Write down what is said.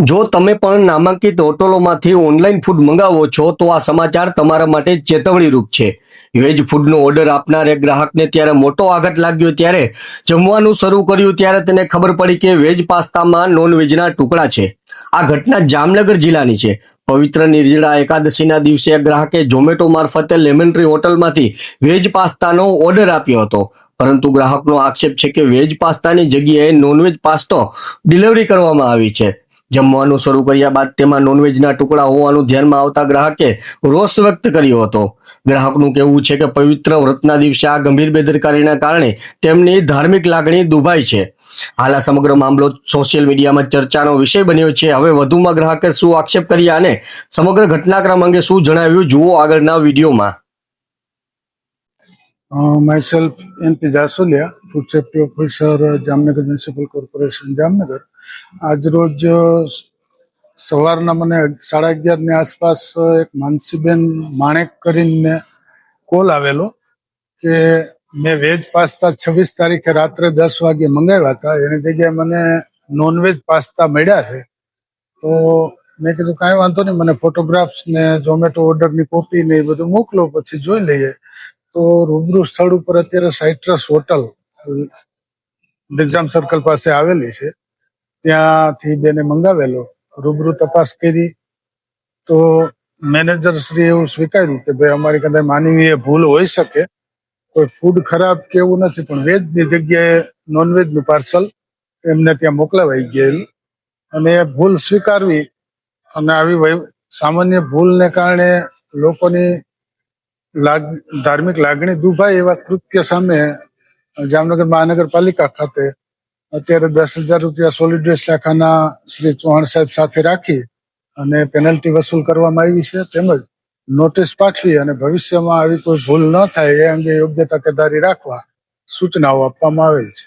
જો તમે પણ નામાંકિત હોટલોમાંથી ઓનલાઈન ફૂડ મંગાવો છો તો આ સમાચાર તમારા માટે ચેતવણીરૂપ છે. વેજ ફૂડનો ઓર્ડર આપનાર એક ગ્રાહકને ત્યારે મોટો આઘાત લાગ્યો. ત્યારે જમવાનું શરૂ કર્યું ત્યારે તેને ખબર પડી કે વેજ પાસ્તામાં નોનવેજના ટુકડા છે. આ ઘટના જામનગર જિલ્લાની છે. પવિત્ર નિર્જળા એકાદશીના દિવસે એક ગ્રાહકે ઝોમેટો મારફતે લેમન ટ્રી હોટલમાંથી વેજ પાસ્તાનો ઓર્ડર આપ્યો હતો. પરંતુ ગ્રાહકનો આક્ષેપ છે કે વેજ પાસ્તાની જગ્યાએ નોનવેજ પાસ્તો ડિલિવરી કરવામાં આવી છે. જમવાનું શરૂ કર્યા બાદ તેમાં નોનવેજના ટુકડા હોવાનું ધ્યાનમાં આવતા ગ્રાહકે રોષ વ્યક્ત કર્યો હતો. ગ્રાહકનું કહેવું છે કે પવિત્ર વ્રતના દિવસે આ ગંભીર બેદરકારીના કારણે તેમની ધાર્મિક લાગણી દુભાઈ છે. હાલ આ સમગ્ર મામલો સોશિયલ મીડિયામાં ચર્ચાનો વિષય બન્યો છે. હવે વધુમાં ગ્રાહકે શું આક્ષેપ કર્યા અને સમગ્ર ઘટનાક્રમ અંગે શું જણાવ્યું, જુઓ આગળના વિડીયોમાં. Myself NP જાસોલિયા, food safety officer, Jamnagar municipal corporation Jamnagar. આજરોજ સવારના મને 11:30ની આસપાસ એક માનસીબેન માણેક કરીને કોલ આવેલો કે મેં વેજ પાસ્તા 26 તારીખે રાત્રે 10 વાગે મંગાવ્યા હતા, એની જગ્યાએ મને નોનવેજ પાસ્તા મળ્યા છે. તો મેં કીધું કાંઈ વાંધો નહીં, મને ફોટોગ્રાફ્સ ને ઝોમેટો ઓર્ડરની કોપી ને એ બધું મોકલો, પછી જોઈ લઈએ. તો રૂબરૂ સ્થળ ઉપર અત્યારે સાઇટ્રસ હોટલ દિગ્જામ સર્કલ પાસે આવેલી છે, ત્યાંથી બેને મંગાવેલો. રૂબરૂ તપાસ કરી તો મેનેજર શ્રી એવું સ્વીકાર્યું કે ભાઈ અમારી કદાચ માનવીય ભૂલ હોઈ શકે, કોઈ ફૂડ ખરાબ કે એવું નથી, પણ વેજની જગ્યાએ નોનવેજનું પાર્સલ એમને ત્યાં મોકલાવાઈ ગયેલું અને એ ભૂલ સ્વીકારવી અને આવી સામાન્ય ભૂલને કારણે લોકોની ધાર્મિક લાગણી દુભાય એવા કૃત્ય સામે જામનગર મહાનગરપાલિકા ખાતે અત્યારે 10,000 રૂપિયા સોલિડ વેસ્ટ શાખાના શ્રી ચૌહાણ સાહેબ સાથે રાખી અને પેનલ્ટી વસૂલ કરવામાં આવી છે, તેમજ નોટિસ પાઠવી અને ભવિષ્યમાં આવી કોઈ ભૂલ ન થાય એ અંગે યોગ્ય તકેદારી રાખવા સૂચનાઓ આપવામાં આવેલ છે.